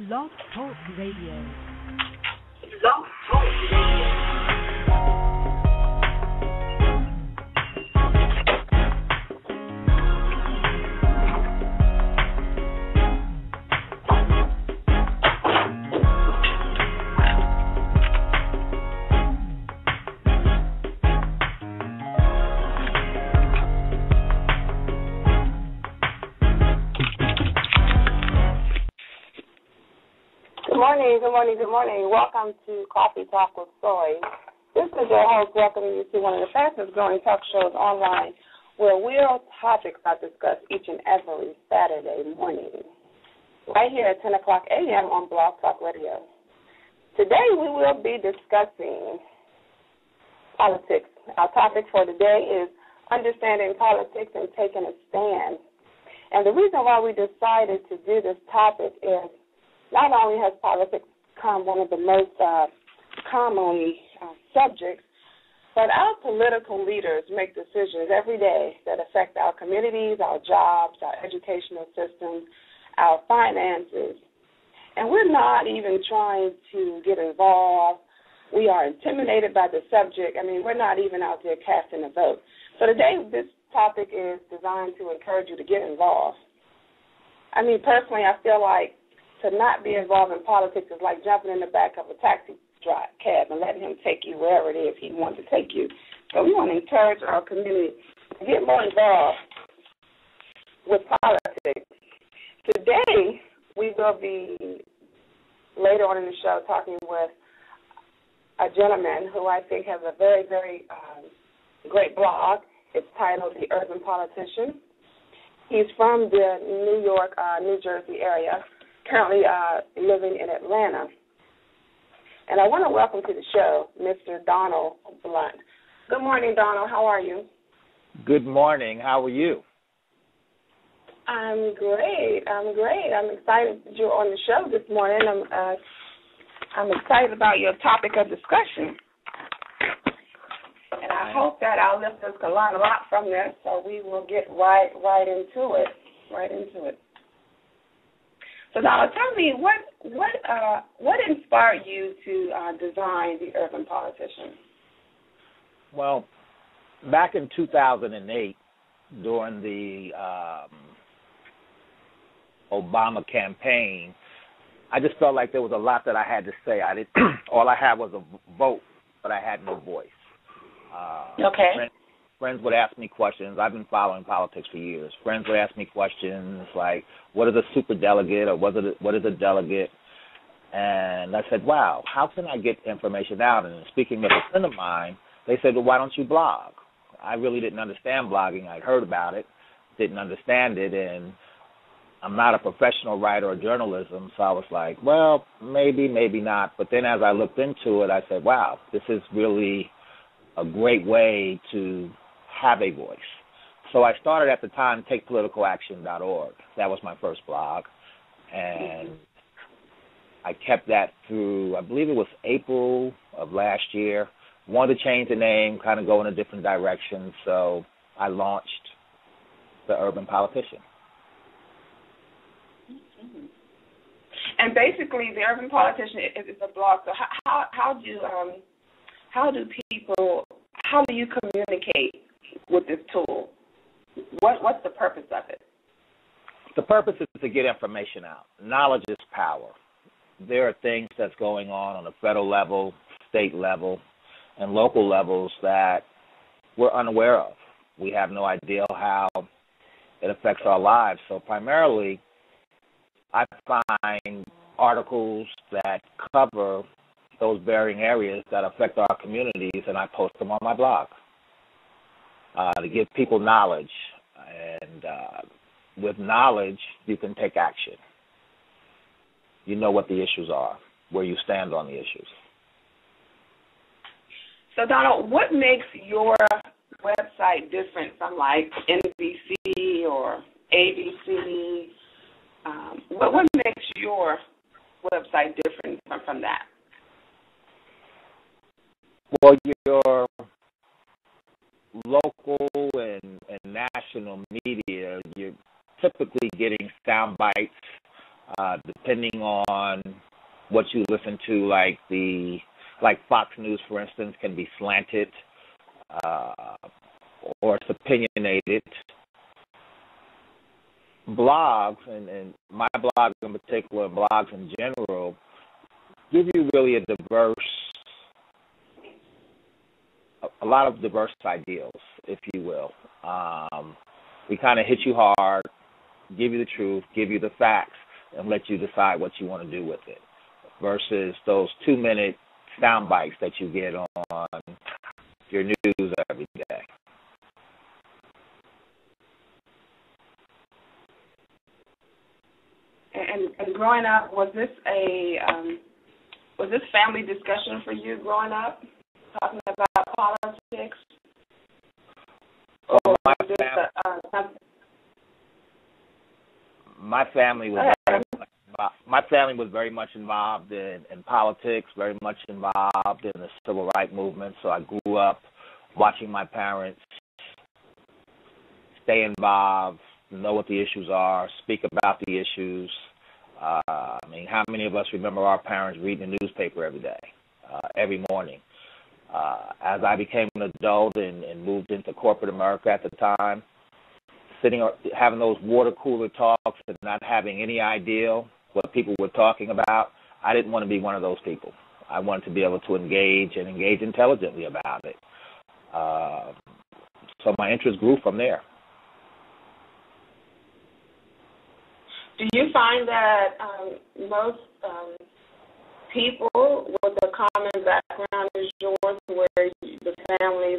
Blog Talk Radio. Blog Talk Radio. Good morning. Welcome to Coffee Talk with Soy. This is your host welcoming you to one of the fastest growing talk shows online where real topics are discussed each and every Saturday morning, right here at 10 o'clock a.m. on Blog Talk Radio. Today we will be discussing politics. Our topic for today is understanding politics and taking a stand. And the reason why we decided to do this topic is not only has politics become one of the most commonly subjects, but our political leaders make decisions every day that affect our communities, our jobs, our educational systems, our finances. And we're not even trying to get involved. We are intimidated by the subject. I mean, we're not even out there casting a vote. So today this topic is designed to encourage you to get involved. I mean, personally, I feel like to not be involved in politics is like jumping in the back of a taxi cab and letting him take you wherever it is he wants to take you. So we want to encourage our community to get more involved with politics. Today, we will be, later on in the show, talking with a gentleman who I think has a very, very great blog. It's titled The Urban Politician. He's from the New York, New Jersey area, currently living in Atlanta. And I want to welcome to the show Mr. Donald Blunt. Good morning, Donald. How are you? Good morning. How are you? I'm great. I'm excited that you're on the show this morning. I'm excited about your topic of discussion. And I hope that our listeners can learn a lot from this, so we will get right into it. So, Donald, tell me what inspired you to design The Urban Politician? Well, back in 2008, during the Obama campaign, I just felt like there was a lot that I had to say. All I had was a vote, but I had no voice. Okay. Friends would ask me questions. I've been following politics for years. Friends would ask me questions like, what is a superdelegate or what is a delegate? And I said, wow, how can I get information out? And speaking with a friend of mine, they said, well, why don't you blog? I really didn't understand blogging. I'd heard about it, didn't understand it, and I'm not a professional writer or journalism, so I was like, well, maybe not. But then as I looked into it, I said, wow, this is really a great way to have a voice. So I started at the time takepoliticalaction.org. That was my first blog. And I kept that through, I believe it was April of last year. Wanted to change the name, kind of go in a different direction. So I launched The Urban Politician. And basically, The Urban Politician is a blog. So how do you communicate with this tool? What's the purpose of it? The purpose is to get information out. Knowledge is power. There are things that's going on a federal level, state level, and local levels that we're unaware of. We have no idea how it affects our lives. So primarily, I find articles that cover those varying areas that affect our communities, and I post them on my blog to give people knowledge. And with knowledge, you can take action. You know what the issues are, where you stand on the issues. So, Donald, what makes your website different from, like, NBC or ABC? What makes your website different from that? Well, your local and national media, you're typically getting sound bites depending on what you listen to, like Fox News, for instance, can be slanted or it's opinionated. Blogs, and my blog in particular, and blogs in general, give you really a lot of diverse ideals, if you will. We kind of hit you hard, give you the truth, give you the facts, and let you decide what you want to do with it, versus those 2-minute sound bites that you get on your news every day. And growing up, was this family discussion for you growing up, talking about politics? Well, my family was very much involved in politics, very much involved in the civil rights movement. So I grew up watching my parents stay involved, know what the issues are, speak about the issues. I mean, how many of us remember our parents reading the newspaper every day, every morning? As I became an adult and moved into corporate America at the time, having those water cooler talks and not having any idea what people were talking about, I didn't want to be one of those people. I wanted to be able to engage intelligently about it. So my interest grew from there. Do you find that most people with a common background as yours, where the families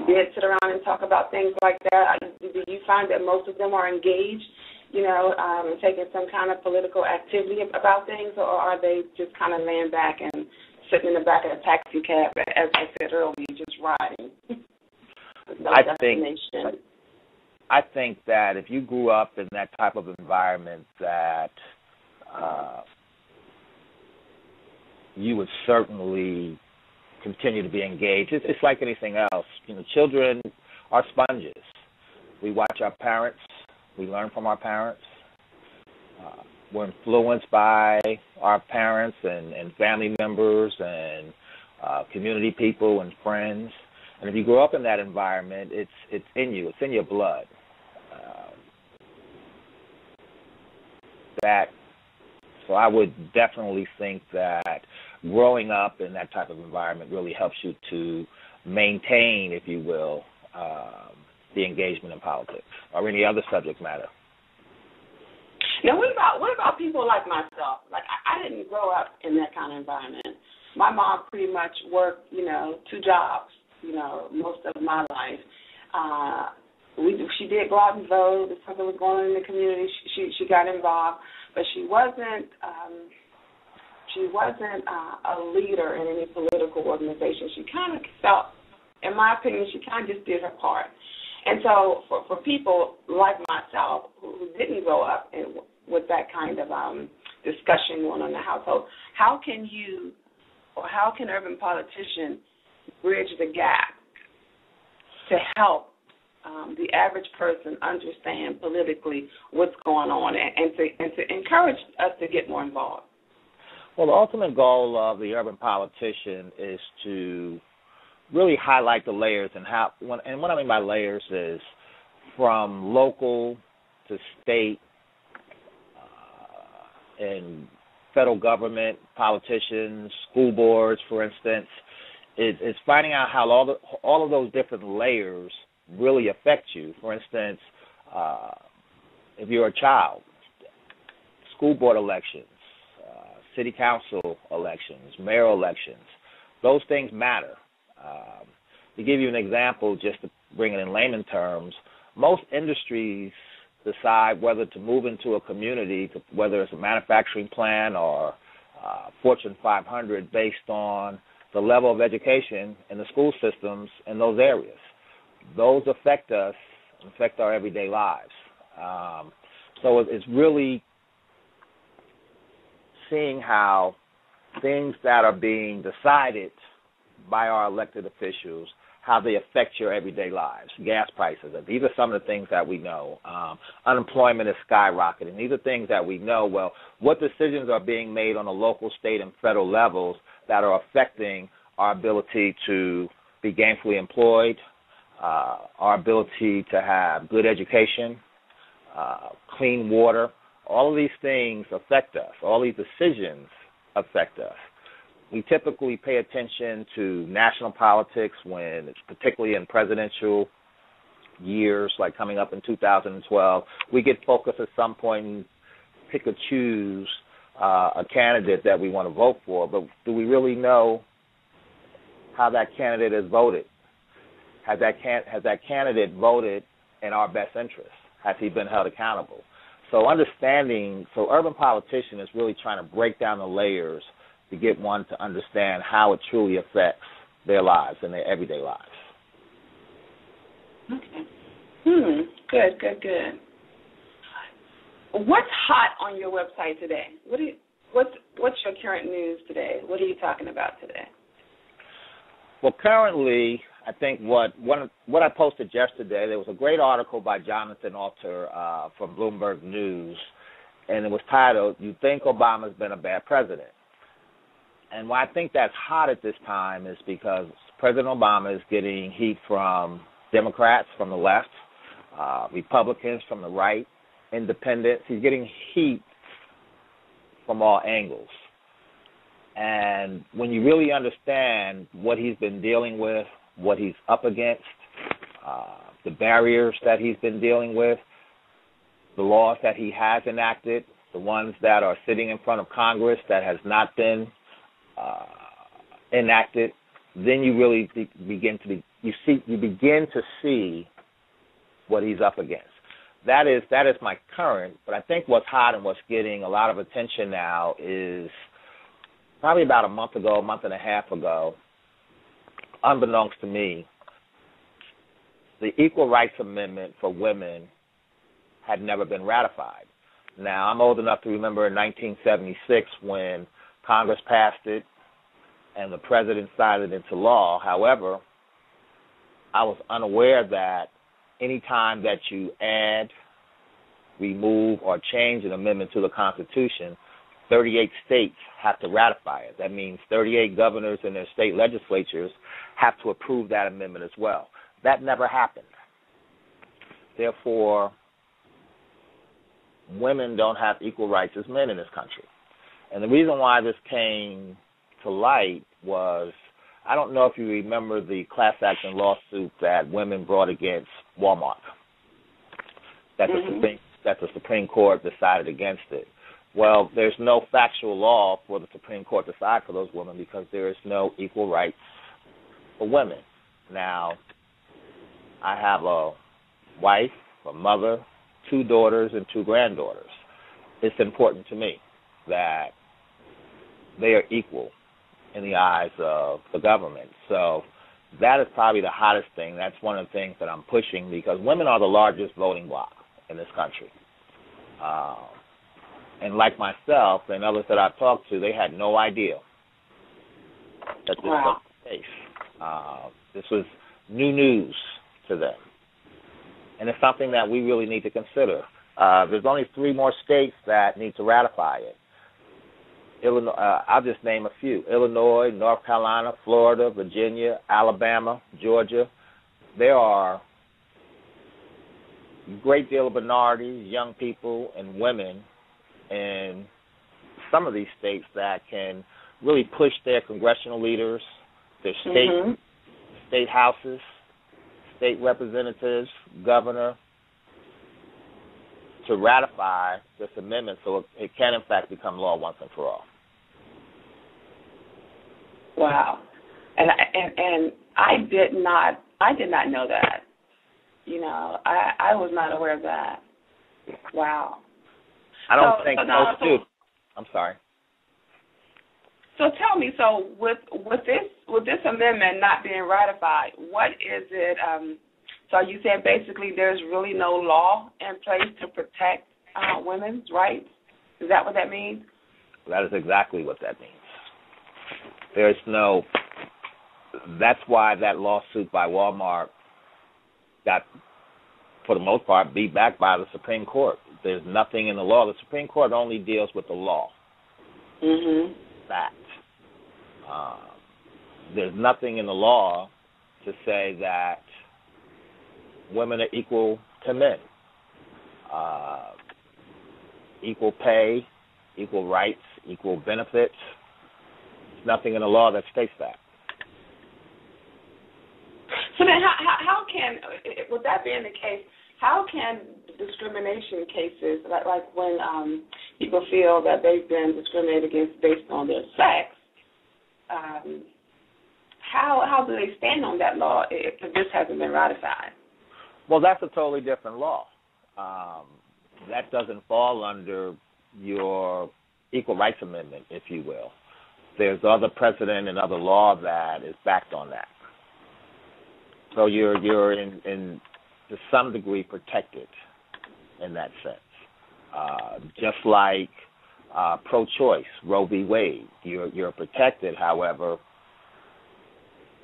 did sit around and talk about things like that, do you find that most of them are engaged, taking some kind of political activity about things, or are they just kind of laying back and sitting in the back of a taxi cab, as I said earlier, just riding? I think that if you grew up in that type of environment, that you would certainly continue to be engaged. It's like anything else. Children are sponges. We watch our parents. We learn from our parents. We're influenced by our parents and family members and community people and friends. And if you grow up in that environment, it's in you. It's in your blood. So I would definitely think that growing up in that type of environment really helps you to maintain, if you will, the engagement in politics or any other subject matter. Now, what about people like myself? Like, I didn't grow up in that kind of environment. My mom pretty much worked, 2 jobs, most of my life. She did go out and vote. If something was going on in the community, she got involved, but she wasn't a leader in any political organization. She kind of felt, in my opinion, she kind of just did her part. And so for people like myself who didn't grow up with that kind of discussion going on in the household, how can urban politicians bridge the gap to help the average person understand politically what's going on and to encourage us to get more involved? Well, the ultimate goal of the urban politician is to really highlight the layers and what I mean by layers is from local to state and federal government, politicians, school boards, for instance. It's finding out how all of those different layers really affect you. For instance, if you're a child, school board elections, city council elections, mayor elections, those things matter. To give you an example, just to bring it in layman terms, most industries decide whether to move into a community, whether it's a manufacturing plant or Fortune 500, based on the level of education in the school systems in those areas. Those affect us, affect our everyday lives. So it's really seeing how things that are being decided by our elected officials, how they affect your everyday lives. Gas prices, these are some of the things that we know. Unemployment is skyrocketing. These are things that we know. Well, what decisions are being made on the local, state, and federal levels that are affecting our ability to be gainfully employed, our ability to have good education, clean water. All of these things affect us. All these decisions affect us. We typically pay attention to national politics when it's particularly in presidential years, like coming up in 2012. We get focused at some point and pick or choose a candidate that we want to vote for, but do we really know how that candidate has voted? Has that candidate voted in our best interest? Has he been held accountable? So urban politician is really trying to break down the layers to get one to understand how it truly affects their lives and their everyday lives. Okay. Good. What's hot on your website today? What's your current news today? What are you talking about today? Well, currently, I think what I posted yesterday, there was a great article by Jonathan Alter from Bloomberg News, and it was titled, "You Think Obama's Been a Bad President?" And why I think that's hot at this time is because President Obama is getting heat from Democrats from the left, Republicans from the right, independents. He's getting heat from all angles. And when you really understand what he's been dealing with, what he's up against, the barriers that he's been dealing with, the laws that he has enacted, the ones that are sitting in front of Congress that has not been enacted, then you really begin to see what he's up against. That is my current, but I think what's hot and what's getting a lot of attention now is probably about a month and a half ago, unbeknownst to me, the Equal Rights Amendment for women had never been ratified. Now, I'm old enough to remember in 1976 when Congress passed it and the president signed it into law. However, I was unaware that any time that you add, remove, or change an amendment to the Constitution, 38 states have to ratify it. That means 38 governors and their state legislatures have to approve that amendment as well. That never happened. Therefore, women don't have equal rights as men in this country. And the reason why this came to light was, I don't know if you remember the class action lawsuit that women brought against Walmart, that the Supreme Court decided against it. Well, there's no factual law for the Supreme Court to decide for those women because there is no equal rights for women. Now, I have a wife, a mother, 2 daughters, and 2 granddaughters. It's important to me that they are equal in the eyes of the government. So that is probably the hottest thing. That's one of the things that I'm pushing because women are the largest voting bloc in this country. And like myself and others that I've talked to, they had no idea that this was the case. This was new news to them. And it's something that we really need to consider. There's only 3 more states that need to ratify it. Illinois, I'll just name a few: Illinois, North Carolina, Florida, Virginia, Alabama, Georgia. There are a great deal of minorities, young people, and women in some of these states that can really push their congressional leaders, their state houses, state representatives, governor, to ratify this amendment so it can, in fact, become law once and for all. Wow. And I did not know that. You know, I was not aware of that. Wow. I don't think most do. I'm sorry. So tell me, so with this amendment not being ratified, what is it? So you said basically there's really no law in place to protect women's rights? Is that what that means? That is exactly what that means. There's no that's why that lawsuit by Walmart got, for the most part, beat back by the Supreme Court. There's nothing in the law. The Supreme Court only deals with the law. Fact. There's nothing in the law to say that women are equal to men. Equal pay, equal rights, equal benefits. There's nothing in the law that states that. So then how can, with that being the case, how can discrimination cases, like when people feel that they've been discriminated against based on their sex, how do they stand on that law if this hasn't been ratified? Well, that's a totally different law. That doesn't fall under your Equal Rights Amendment, if you will. There's other precedent and other law that is backed on that. So you're in to some degree protected in that sense. Just like pro-choice, Roe v. Wade, you're protected. However,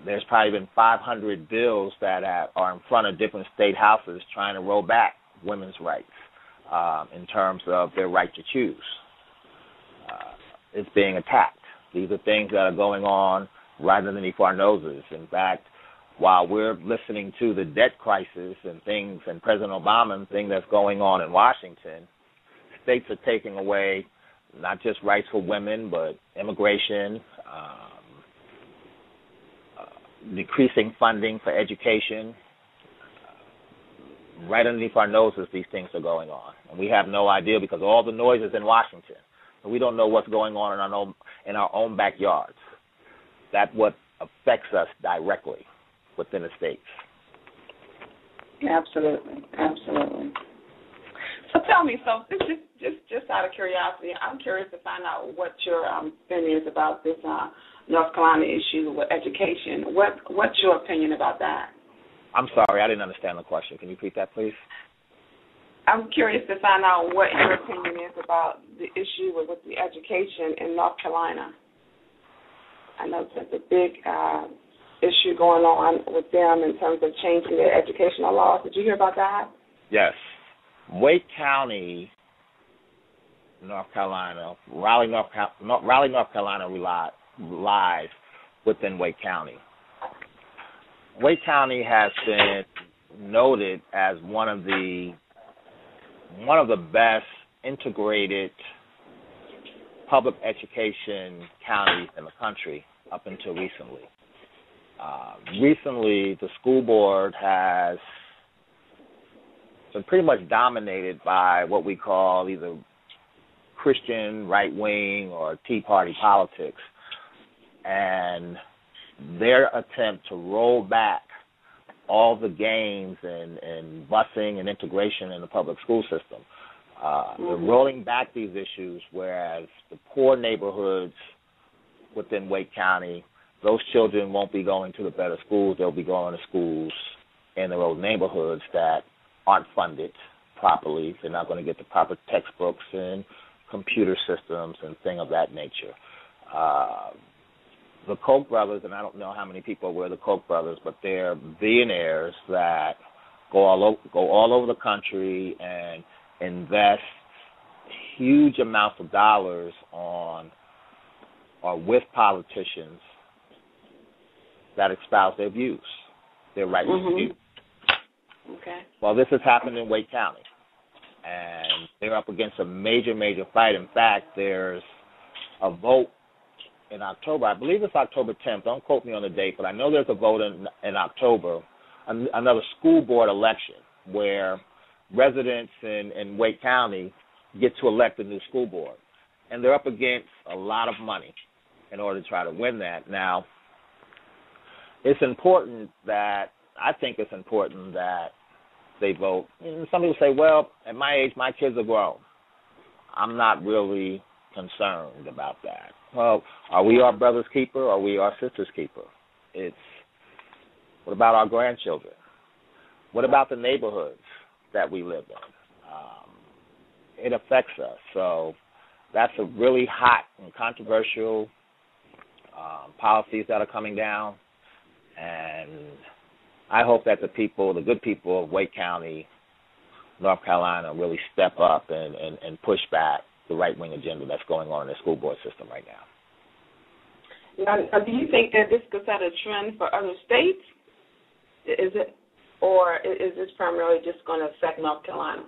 there's probably been 500 bills that are in front of different state houses trying to roll back women's rights in terms of their right to choose. It's being attacked. These are things that are going on right underneath our noses. In fact, while we're listening to the debt crisis and things, and President Obama and things that's going on in Washington, states are taking away not just rights for women, but immigration, decreasing funding for education. Right underneath our noses, these things are going on. And we have no idea because all the noise is in Washington. And we don't know what's going on in our own backyards. That's what affects us directly within the states. Absolutely. So tell me, just out of curiosity, I'm curious to find out what your opinion is about this North Carolina issue with education. What's your opinion about that? I'm sorry, I didn't understand the question. Can you repeat that, please? I'm curious to find out what your opinion is about the issue with the education in North Carolina. I know there's a big issue going on with them in terms of changing their educational laws. Did you hear about that? Yes. Wake County, North Carolina, Raleigh, North Carolina lies within Wake County. Wake County has been noted as one of the best integrated public education counties in the country up until recently. Recently, the school board has been pretty much dominated by what we call either Christian right-wing or Tea Party politics, and their attempt to roll back all the gains and busing and integration in the public school system. They're rolling back these issues, whereas the poor neighborhoods within Wake County, those children won't be going to the better schools. They'll be going to schools in their old neighborhoods that aren't funded properly. They're not going to get the proper textbooks and computer systems and things of that nature. The Koch brothers, and I don't know how many people are aware of the Koch brothers, but they're billionaires that go all over the country and invest huge amounts of dollars on or with politicians that espouse their views, their right to view. Okay. Well, this has happened in Wake County, and they're up against a major, major fight. In fact, there's a vote in October. I believe it's October 10th. Don't quote me on the date, but I know there's a vote in October, another school board election where residents in Wake County get to elect a new school board. And they're up against a lot of money in order to try to win that. Now, I think it's important that they vote. And some people say, well, at my age, my kids are grown. I'm not really concerned about that. Well, are we our brother's keeper or are we our sister's keeper? What about our grandchildren? What about the neighborhoods that we live in? It affects us. So that's a really hot and controversial policies that are coming down. And I hope that the good people of Wake County, North Carolina, really step up and push back the right-wing agenda that's going on in the school board system right now. Now, do you think that this could set a trend for other states? Is it, or is this primarily just going to affect North Carolina?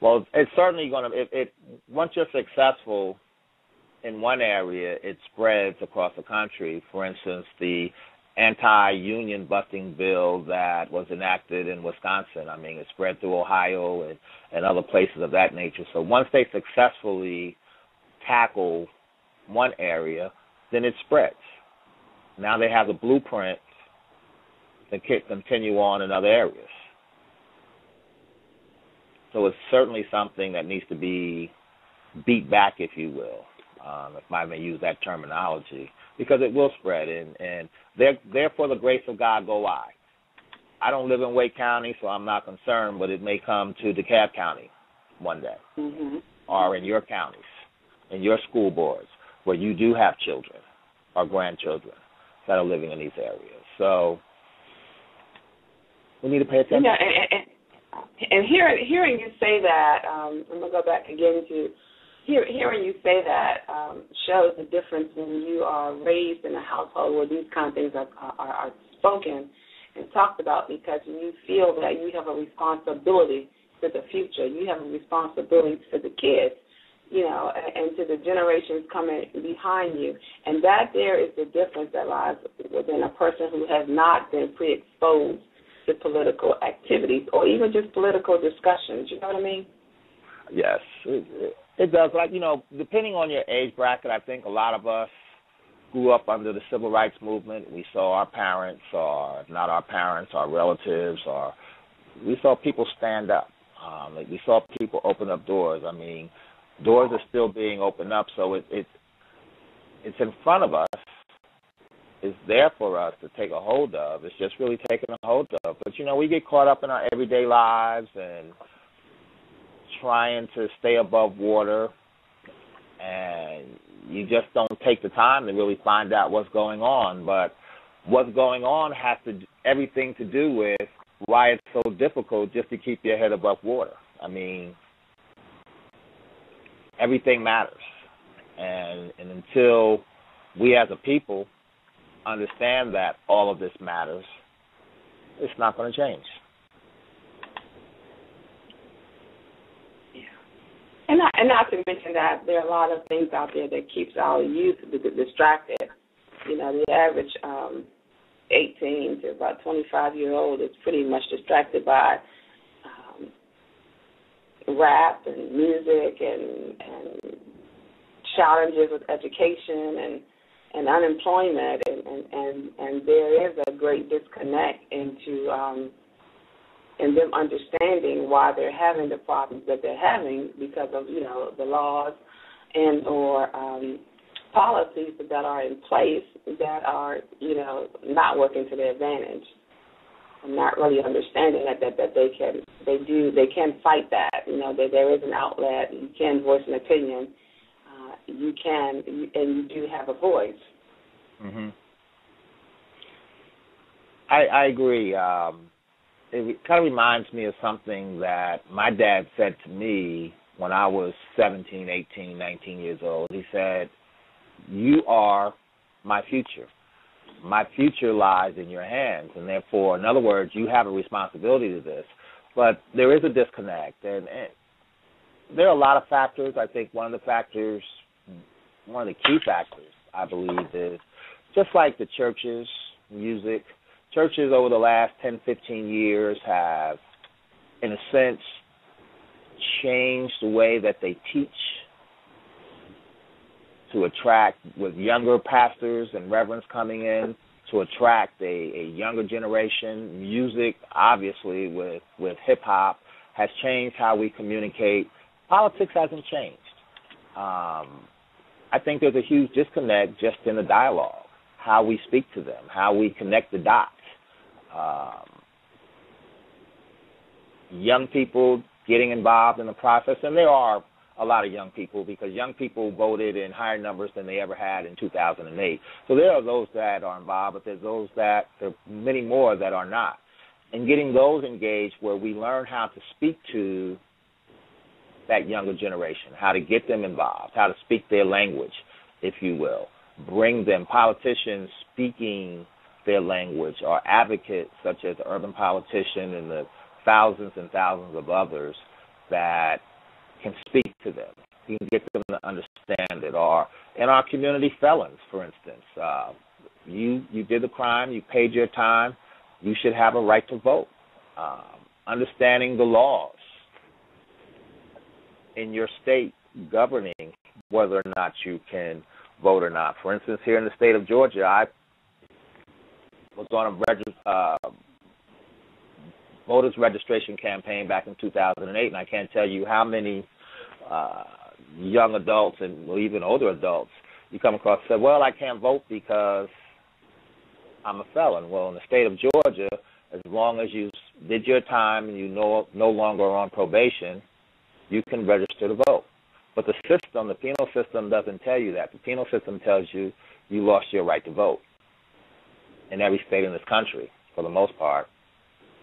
Well, it's certainly going to. Once you're successful in one area, it spreads across the country. For instance, the anti-union busting bill that was enacted in Wisconsin. I mean, it spread through Ohio and other places of that nature. So once they successfully tackle one area, then it spreads. Now they have the blueprint to continue on in other areas. So it's certainly something that needs to be beat back, if you will, if I may use that terminology, because it will spread. And therefore the grace of God go I. I don't live in Wake County, so I'm not concerned, but it may come to DeKalb County one day, or in your counties, in your school boards, where you do have children or grandchildren that are living in these areas. So we need to pay attention. Yeah, and hearing you say that, I'm going to go back again to hearing you say that shows the difference when you are raised in a household where these kind of things are spoken and talked about, because you feel that you have a responsibility for the future. You have a responsibility for the kids, and to the generations coming behind you. And that there is the difference that lies within a person who has not been pre-exposed to political activities or even just political discussions. You know what I mean? Yes, it does. Like, depending on your age bracket, I think a lot of us grew up under the civil rights movement. We saw our parents, or if not our parents, our relatives, or we saw people stand up. We saw people open up doors. I mean, doors are still being opened up, so it's in front of us. It's there for us to take a hold of. It's just really taking a hold of. But, we get caught up in our everyday lives and trying to stay above water, and you just don't take the time to really find out what's going on. But what's going on has everything to do with why it's so difficult just to keep your head above water. I mean, everything matters. And until we as a people understand that all of this matters, it's not going to change. And not to mention that there are a lot of things out there that keeps our youth distracted. The average 18 to about 25-year-old is pretty much distracted by rap and music and challenges with education and unemployment, and there is a great disconnect in them understanding why they're having the problems that they're having because of, the laws and or policies that are in place that are, not working to their advantage. I'm not really understanding that they can fight that. That there is an outlet. You can voice an opinion. You can, and you do have a voice. Mm-hmm. I agree. It kind of reminds me of something that my dad said to me when I was 17, 18, 19 years old. He said, "You are my future. My future lies in your hands, and therefore, in other words, you have a responsibility to this." But there is a disconnect, and there are a lot of factors. I think one of the key factors, I believe, is just like the churches, music. Churches over the last 10, 15 years have, in a sense, changed the way that they teach to attract, with younger pastors and reverends coming in, to attract a younger generation. Music, obviously, with hip-hop, has changed how we communicate. Politics hasn't changed. I think there's a huge disconnect just in the dialogue, how we speak to them, how we connect the dots. Young people getting involved in the process, and there are a lot of young people because young people voted in higher numbers than they ever had in 2008. So there are those that are involved, but there are many more that are not. And getting those engaged where we learn how to speak to that younger generation, how to get them involved, how to speak their language, if you will. Bring them politicians speaking their language or advocates such as the urban politician and the thousands and thousands of others that can speak to them. You can get them to understand it. Or in our community, felons, for instance. You did the crime, you paid your time, you should have a right to vote. Understanding the laws in your state governing whether or not you can vote or not. For instance, here in the state of Georgia, I was on a voters registration campaign back in 2008, and I can't tell you how many young adults and even older adults you come across said, well, I can't vote because I'm a felon. Well, in the state of Georgia, as long as you did your time and you no longer are on probation, you can register to vote. But the penal system doesn't tell you that. The penal system tells you you lost your right to vote in every state in this country for the most part,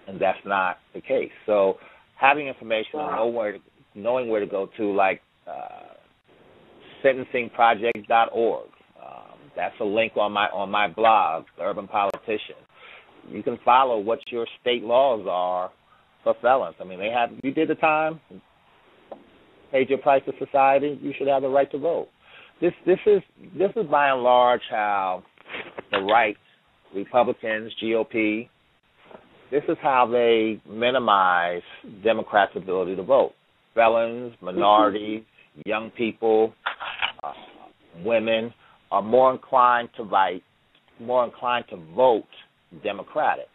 and that's not the case. So having information and knowing where to go to, like sentencingproject.org. That's a link on my blog, The Urban Politician. You can follow what your state laws are for felons. I mean, you did the time, paid your price to society, you should have the right to vote. This is by and large how the right, Republicans, GOP, this is how they minimize Democrats' ability to vote. Felons, minorities, young people, women are more inclined to vote Democratic.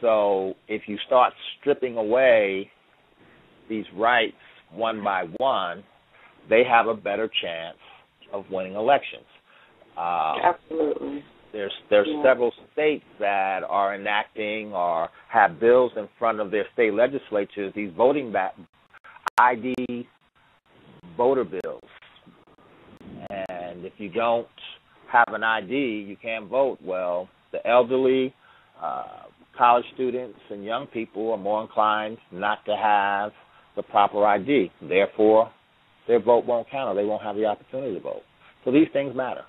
So if you start stripping away these rights one by one, they have a better chance of winning elections. Absolutely. There's several states that are enacting or have bills in front of their state legislatures, these voting ID voter bills. And if you don't have an ID, you can't vote. Well, the elderly, college students, and young people are more inclined not to have the proper ID. Therefore, their vote won't count or they won't have the opportunity to vote. So these things matter.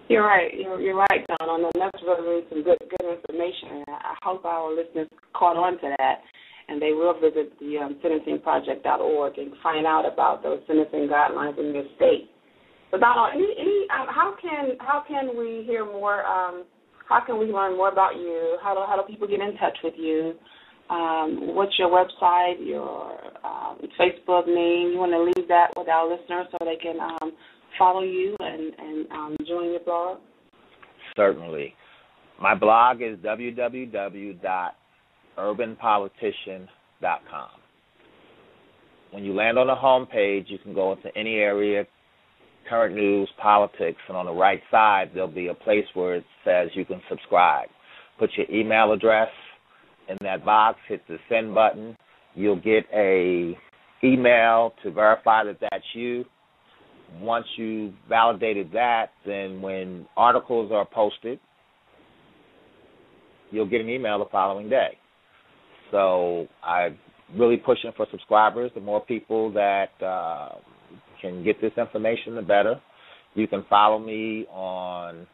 You're right. You're right, Donald, and that's really some good information. I hope our listeners caught on to that, and they will visit the sentencingproject.org and find out about those sentencing guidelines in your state. So, Donald, how can we hear more? How can we learn more about you? How do people get in touch with you? What's your website? Your Facebook name? You want to leave that with our listeners so they can follow you and join your blog? Certainly. My blog is www.urbanpolitician.com. When you land on the home page, you can go into any area, current news, politics, and on the right side, there'll be a place where it says you can subscribe. Put your email address in that box, hit the send button. You'll get a email to verify that that's you. Once you validated that, then when articles are posted, you'll get an email the following day. So I'm really pushing for subscribers. The more people that can get this information, the better. You can follow me on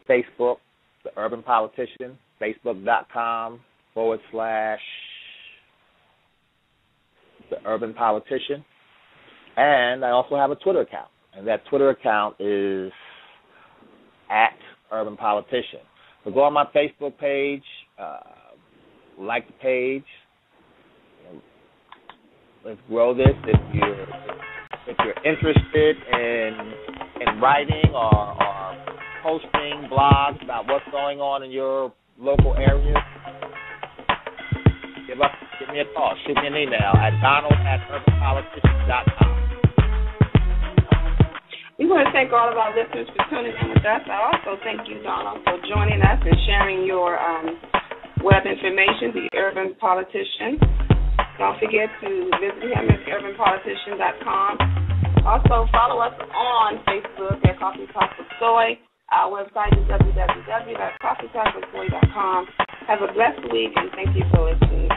Facebook, The Urban Politician, facebook.com/The Urban Politician. And I also have a Twitter account, and that Twitter account is @UrbanPolitician. So go on my Facebook page, like the page. Let's grow this. If you're interested in writing or posting blogs about what's going on in your local area, give me a call. Shoot me an email at donald@urbanpolitician.com. We want to thank all of our listeners for tuning in with us. I also thank you, Donald, for joining us and sharing your web information, The Urban Politician. Don't forget to visit him at urbanpolitician.com. Also, follow us on Facebook at Coffee Talk with Soy. Our website is www.coffeetalkwithsoy.com. Have a blessed week, and thank you for listening.